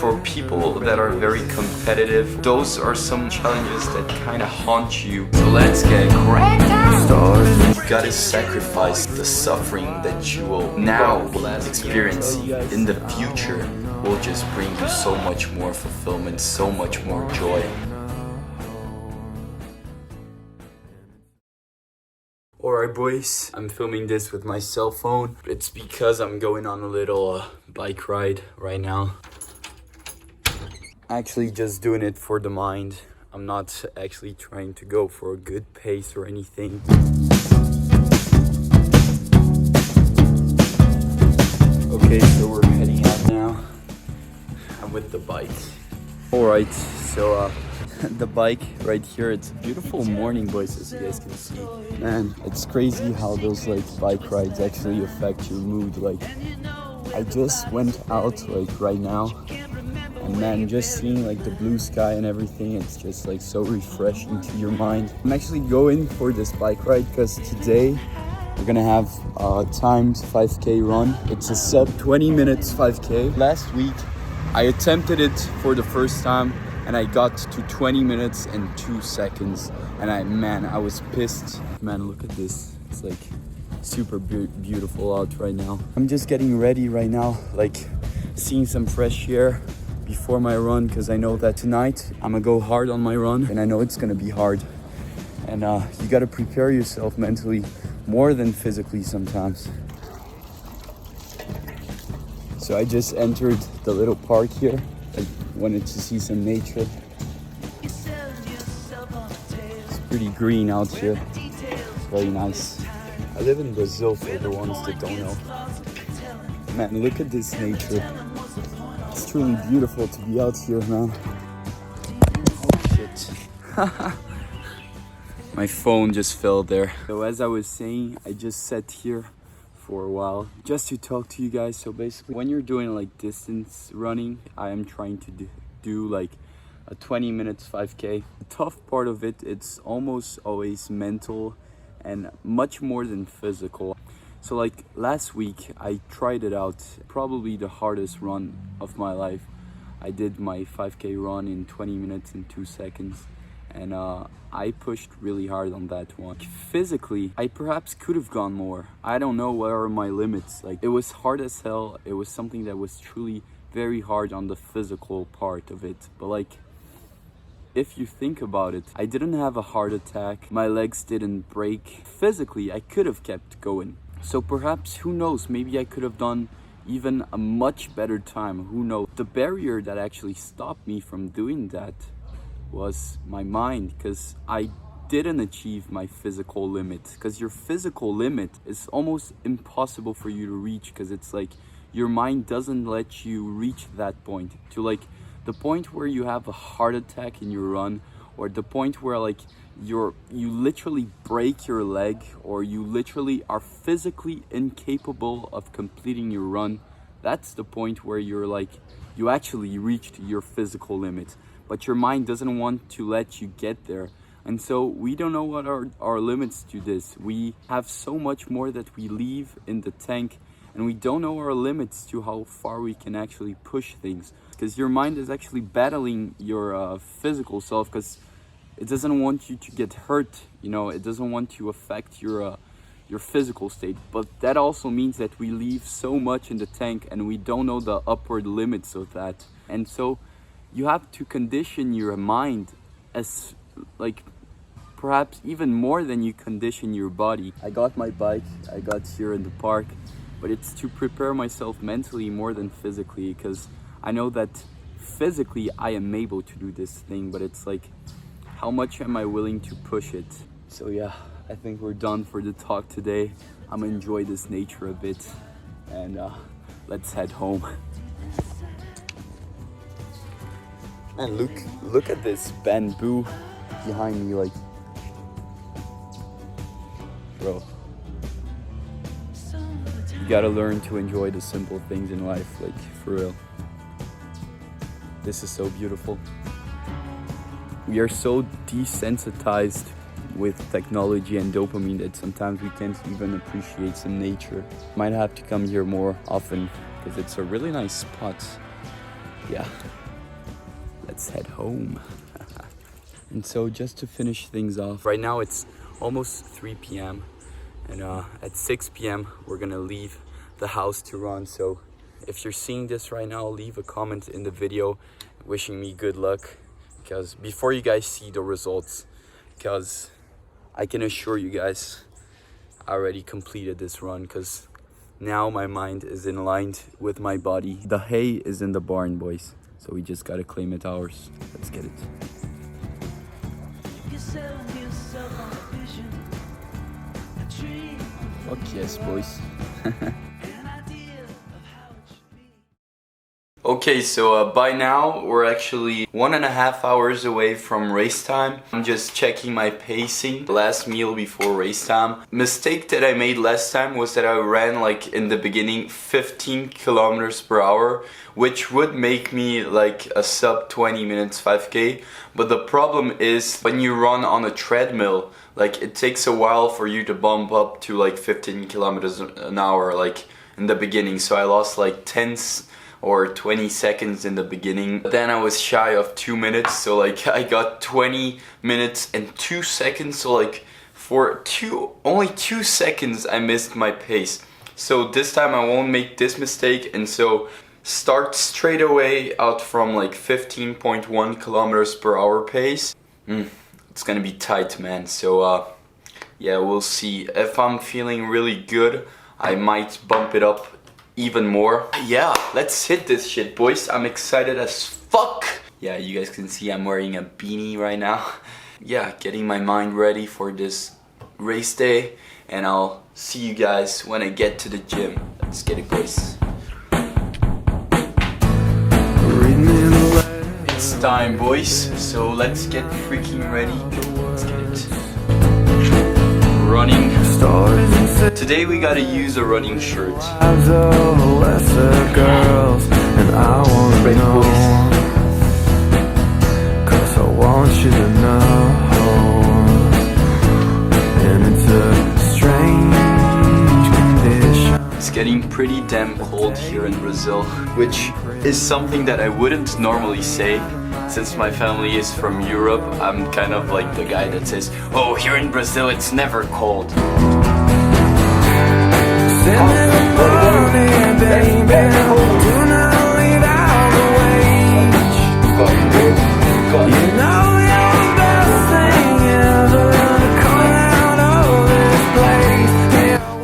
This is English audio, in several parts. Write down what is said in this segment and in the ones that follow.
for people that are very competitive, those are some challenges that kind of haunt you. So let's get cracked out. You gotta sacrifice the suffering that you will now experience in the future will just bring you so much more fulfillment, so much more joy. Alright boys, I'm filming this with my cell phone. It's because I'm going on a little bike ride right now. Actually just doing it for the mind. I'm not actually trying to go for a good pace or anything. Okay, so we're heading out now. I'm with the bike. Alright, so the bike right here, it's a beautiful morning, boys, as you guys can see. Man, it's crazy how those like bike rides actually affect your mood. Like, I just went out like right now, and man, just seeing like the blue sky and everything, it's just like so refreshing to your mind. I'm actually going for this bike ride because today we're gonna have a timed 5K run. It's a sub 20 minutes 5K. Last week I attempted it for the first time and I got to 20 minutes and 2 seconds. And I was pissed. Man, look at this. It's like super beautiful out right now. I'm just getting ready right now, like seeing some fresh air before my run, because I know that tonight I'm gonna go hard on my run, and I know it's gonna be hard. And you gotta prepare yourself mentally more than physically sometimes. So I just entered the little park here. I wanted to see some nature. It's pretty green out here. It's very nice. I live in Brazil, for the ones that don't know. Man, look at this nature. It's truly beautiful to be out here, man. Oh shit. My phone just fell there. So as I was saying, I just sat here for a while just to talk to you guys. So basically, when you're doing like distance running, I am trying to do like a 20 minutes 5K. The tough part of it, it's almost always mental and much more than physical. So like last week I tried it out, probably the hardest run of my life. I did my 5K run in 20 minutes and 2 seconds, and I pushed really hard on that one. Physically, I perhaps could have gone more. I don't know where are my limits. Like, it was hard as hell. It was something that was truly very hard on the physical part of it. But like, if you think about it, I didn't have a heart attack. My legs didn't break. Physically, I could have kept going. So perhaps, who knows, maybe I could have done even a much better time. Who knows? The barrier that actually stopped me from doing that was my mind, because I didn't achieve my physical limit. Because your physical limit is almost impossible for you to reach, because it's like your mind doesn't let you reach that point. To like the point where you have a heart attack in your run, or the point where like you literally break your leg, or you literally are physically incapable of completing your run. That's the point where you're like, you actually reached your physical limit, but your mind doesn't want to let you get there. And so we don't know what our limits to this. We have so much more that we leave in the tank, and we don't know our limits to how far we can actually push things. Because your mind is actually battling your physical self, because it doesn't want you to get hurt, you know, it doesn't want to affect your physical state. But that also means that we leave so much in the tank, and we don't know the upward limits of that. And so you have to condition your mind as like perhaps even more than you condition your body. I got my bike, I got here in the park, but it's to prepare myself mentally more than physically, because I know that physically I am able to do this thing, but it's like, how much am I willing to push it? So yeah, I think we're done for the talk today. I'm gonna enjoy this nature a bit, and let's head home. And look at this bamboo behind me, like, bro. You gotta learn to enjoy the simple things in life, like, for real. This is so beautiful. We are so desensitized with technology and dopamine that sometimes we can't even appreciate some nature. Might have to come here more often, because it's a really nice spot. yeah, let's head home. And so just to finish things off, right now it's almost 3 p.m. and at 6 p.m. we're gonna leave the house to run. So if you're seeing this right now, leave a comment in the video wishing me good luck, because before you guys see the results, because I can assure you guys I already completed this run, because now my mind is in line with my body. The hay is in the barn, boys, so we just gotta claim it ours. Let's get it. Fuck yes, boys. Okay, so by now we're actually 1.5 hours away from race time. I'm just checking my pacing. Last meal before race time. Mistake that I made last time was that I ran like in the beginning 15 kilometers per hour, which would make me like a sub 20 minutes 5k. But the problem is when you run on a treadmill, like it takes a while for you to bump up to like 15 kilometers an hour like in the beginning. So I lost like 10 or 20 seconds in the beginning. But then I was shy of 2 minutes, so like I got 20 minutes and 2 seconds, so like for only 2 seconds I missed my pace. So this time I won't make this mistake, and so start straight away out from like 15.1 kilometers per hour pace. It's gonna be tight, man. So yeah, we'll see. If I'm feeling really good, I might bump it up even more. Yeah, let's hit this shit, boys. I'm excited as fuck. Yeah, you guys can see I'm wearing a beanie right now. Yeah, getting my mind ready for this race day, and I'll see you guys when I get to the gym. Let's get it, boys. It's time, boys, so let's get freaking ready. Let's get it. Running. Today we gotta use a running shirt. Right, Cause I want you to know, and it's a strange condition. It's getting pretty damn cold here in Brazil, which is something that I wouldn't normally say. Since my family is from Europe, I'm kind of like the guy that says, oh, here in Brazil it's never cold.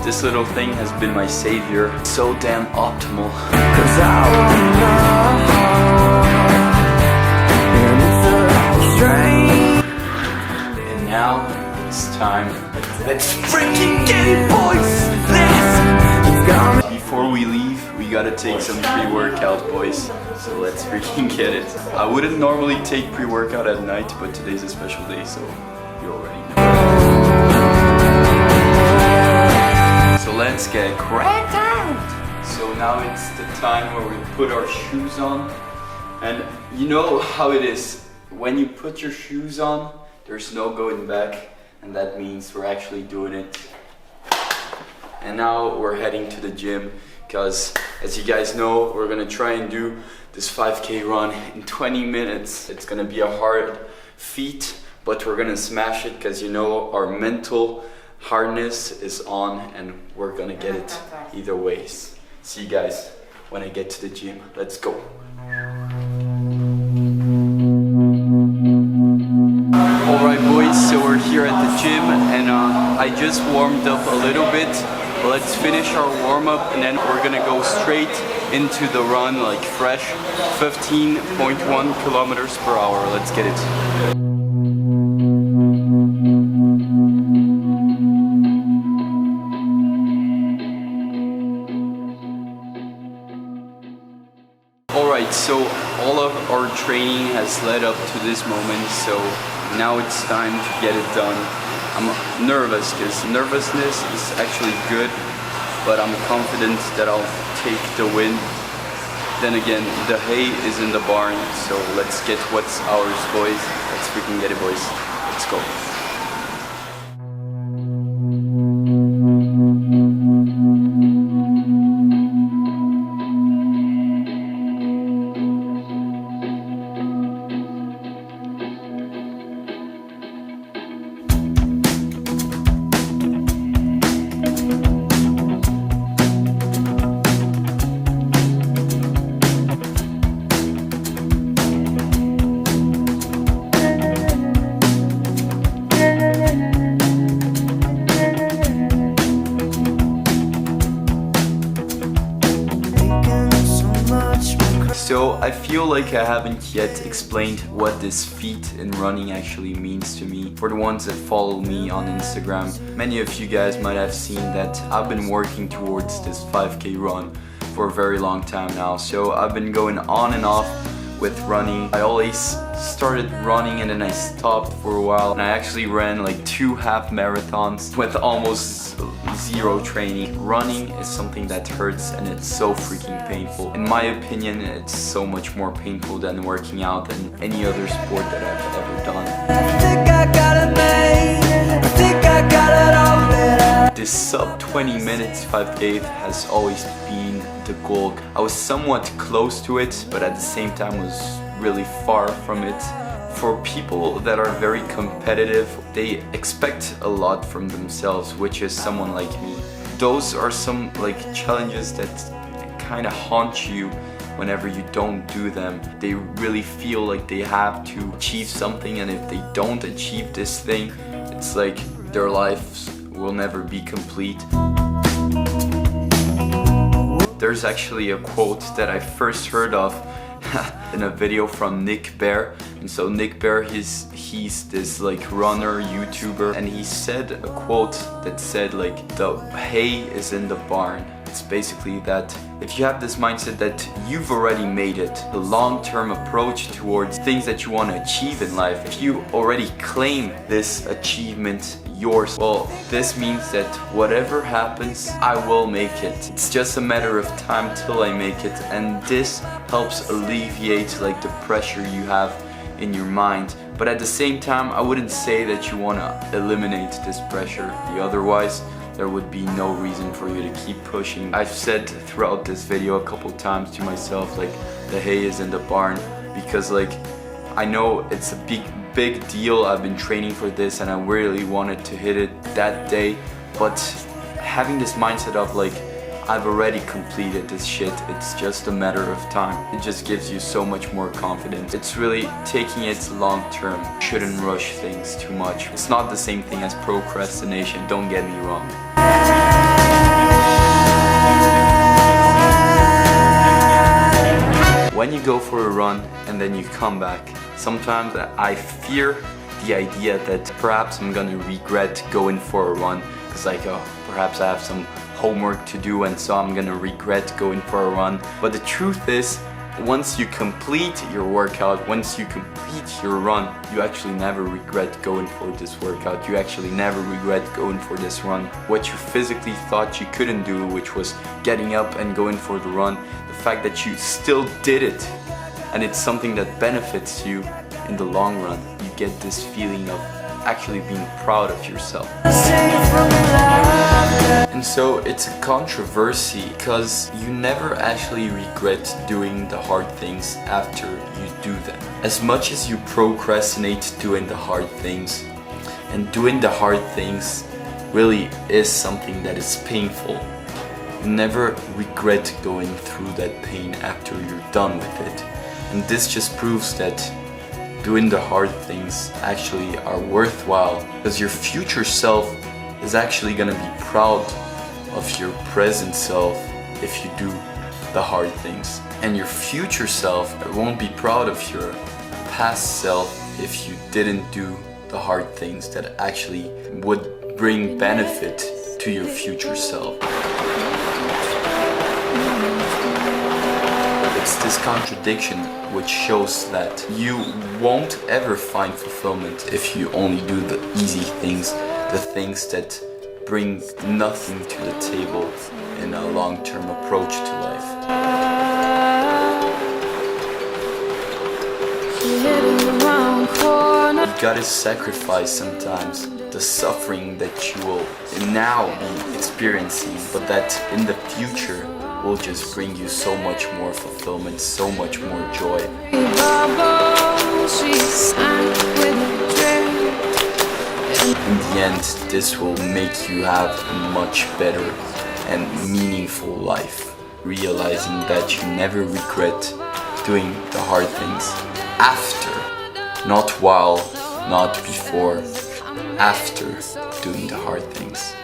This little thing has been my savior. So damn optimal. Cause I wanna know, and it's a strange. And now it's time. Let's freaking get it, boys! Before we leave, we gotta take some pre-workout, boys. So let's freaking get it. I wouldn't normally take pre-workout at night, but today's a special day, so you already know. So let's get cracked out! So now it's the time where we put our shoes on. And you know how it is. When you put your shoes on, there's no going back. And that means we're actually doing it. And now we're heading to the gym, because as you guys know, we're gonna try and do this 5k run in 20 minutes. It's gonna be a hard feat, but we're gonna smash it, because you know our mental hardness is on and we're gonna get it either ways. See you guys when I get to the gym. Let's go. Alright, boys, so we're here at the gym, and I just warmed up a little bit. Let's finish our warm-up, and then we're gonna go straight into the run like fresh. 15.1 kilometers per hour. Let's get it. Alright, so all of our training has led up to this moment, so now it's time to get it done. I'm nervous, because nervousness is actually good, but I'm confident that I'll take the win. Then again, the hay is in the barn, so let's get what's ours, boys. Let's freaking get it, boys. Let's go. much more. So I feel like I haven't yet explained what this feat in running actually means to me. For the ones that follow me on Instagram, many of you guys might have seen that I've been working towards this 5K run for a very long time now. So I've been going on and off with running. I always started running and then I stopped for a while, and I actually ran like 2 half marathons with almost zero training. Running is something that hurts and it's so freaking painful. In my opinion, it's so much more painful than working out than any other sport that I've ever done. I think I got it made. I think I got it all that This sub 20 minutes 5K has always been the goal. I was somewhat close to it, but at the same time was really far from it. For people that are very competitive, they expect a lot from themselves, which is someone like me. Those are some like challenges that kind of haunt you whenever you don't do them. They really feel like they have to achieve something, and if they don't achieve this thing, it's like their lives will never be complete. There's actually a quote that I first heard of in a video from Nick Bear. And so Nick Bear, he's this like runner, YouTuber, and he said a quote that said like, the hay is in the barn. It's basically that if you have this mindset that you've already made it, the long-term approach towards things that you want to achieve in life, if you already claim this achievement yours, well, this means that whatever happens, I will make it. It's just a matter of time till I make it, and this helps alleviate like the pressure you have in your mind. But at the same time, I wouldn't say that you want to eliminate this pressure. Otherwise, there would be no reason for you to keep pushing. I've said throughout this video a couple times to myself like, the hay is in the barn, because like I know it's a big deal. I've been training for this and I really wanted to hit it that day, but having this mindset of like, I've already completed this shit, it's just a matter of time, it just gives you so much more confidence. It's really taking it long term. Shouldn't rush things too much. It's not the same thing as procrastination, don't get me wrong. When you go for a run and then you come back, sometimes I fear the idea that perhaps I'm gonna regret going for a run. It's like, oh, perhaps I have some homework to do and so I'm gonna regret going for a run. But the truth is, once you complete your workout, once you complete your run, you actually never regret going for this workout. You actually never regret going for this run. What you physically thought you couldn't do, which was getting up and going for the run, the fact that you still did it, and it's something that benefits you in the long run. You get this feeling of actually being proud of yourself. And so it's a controversy because you never actually regret doing the hard things after you do them. As much as you procrastinate doing the hard things, and doing the hard things really is something that is painful, you never regret going through that pain after you're done with it. And this just proves that doing the hard things actually are worthwhile, because your future self is actually gonna be proud of your present self if you do the hard things. And your future self won't be proud of your past self if you didn't do the hard things that actually would bring benefit to your future self. It's this contradiction which shows that you won't ever find fulfillment if you only do the easy things, the things that bring nothing to the table in a long-term approach to life. You gotta sacrifice sometimes the suffering that you will now be experiencing, but that in the future will just bring you so much more fulfillment, so much more joy. In the end, this will make you have a much better and meaningful life, realizing that you never regret doing the hard things after, not while, not before, after doing the hard things.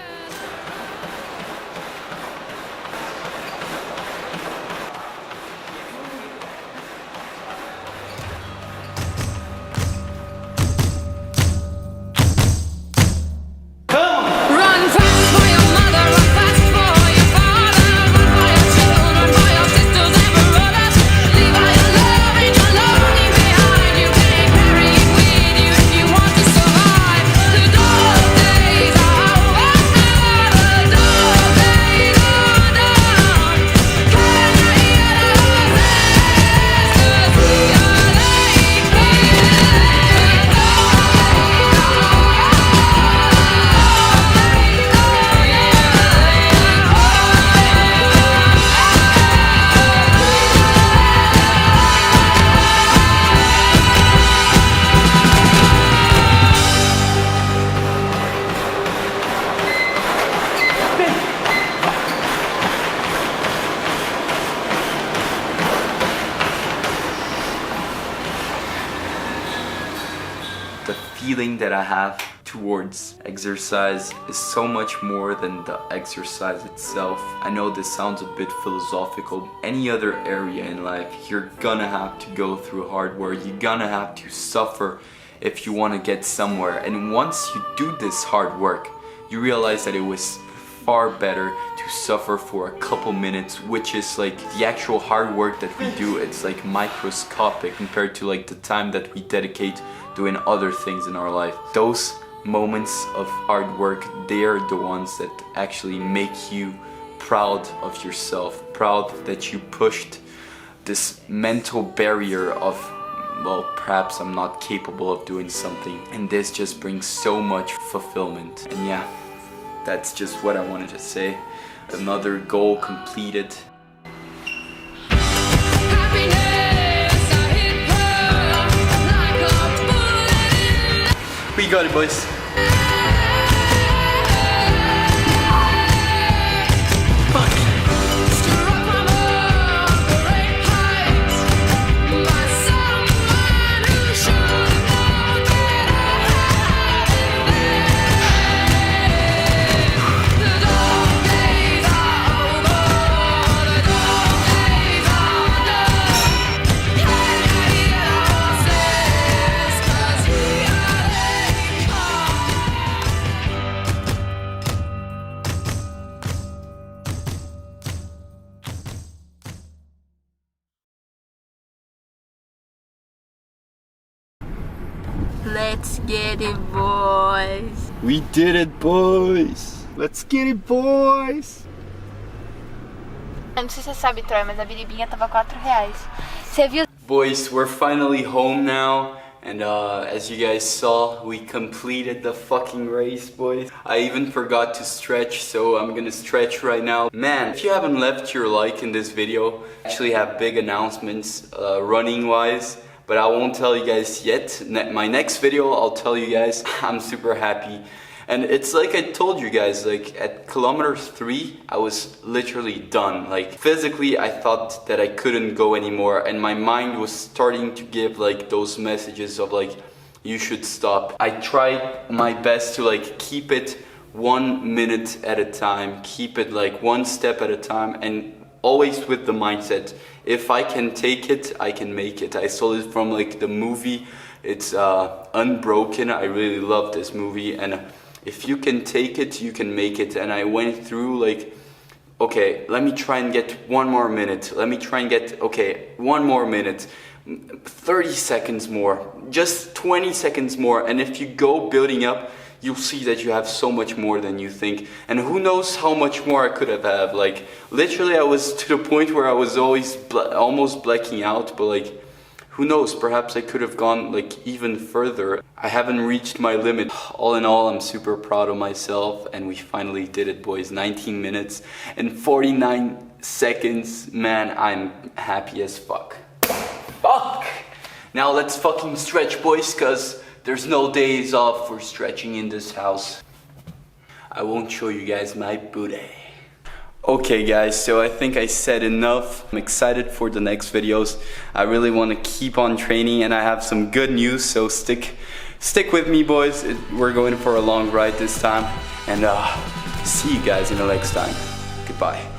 feeling that I have towards exercise is so much more than the exercise itself. I know this sounds a bit philosophical. Any other area in life, you're gonna have to go through hard work. You're gonna have to suffer if you want to get somewhere. And once you do this hard work, you realize that it was far better to suffer for a couple minutes, which is like the actual hard work that we do. It's like microscopic compared to like the time that we dedicate doing other things in our life. Those moments of hard work, they're the ones that actually make you proud of yourself, proud that you pushed this mental barrier of, well, perhaps I'm not capable of doing something, and this just brings so much fulfillment. And yeah, that's just what I wanted to say. Another goal completed. We got it, boys. Let's get it, boys. We did it, boys. Let's get it, boys. Eu não sei se você sabe, Troy, mas a biribinha tava R$4. Você viu? Boys, we're finally home now. And as you guys saw, we completed the fucking race, boys. I even forgot to stretch, so I'm gonna stretch right now. Man, if you haven't left your like in this video, I actually have big announcements running wise. But I won't tell you guys yet. My next video, I'll tell you guys. I'm super happy. And it's like I told you guys, like at kilometer 3, I was literally done. Like physically, I thought that I couldn't go anymore. And my mind was starting to give like those messages of like, you should stop. I tried my best to like keep it 1 minute at a time. Keep it like one step at a time. And always with the mindset, if I can take it, I can make it. I saw it from like the movie, it's Unbroken. I really love this movie, and if you can take it, you can make it. And I went through like, okay, let me try and get 1 more minute. Let me try and get, okay, 1 more minute, 30 seconds more, just 20 seconds more. And if you go building up, you'll see that you have so much more than you think. And who knows how much more I could have had. Like, literally I was to the point where I was always almost blacking out, but like, who knows, perhaps I could have gone like even further. I haven't reached my limit. All in all, I'm super proud of myself, and we finally did it, boys. 19 minutes and 49 seconds. Man, I'm happy as fuck. Fuck! Now let's fucking stretch, boys, cause there's no days off for stretching in this house. I won't show you guys my booty. Okay guys, so I think I said enough. I'm excited for the next videos. I really want to keep on training, and I have some good news, so stick with me, boys. We're going for a long ride this time, and see you guys in the next time. Goodbye.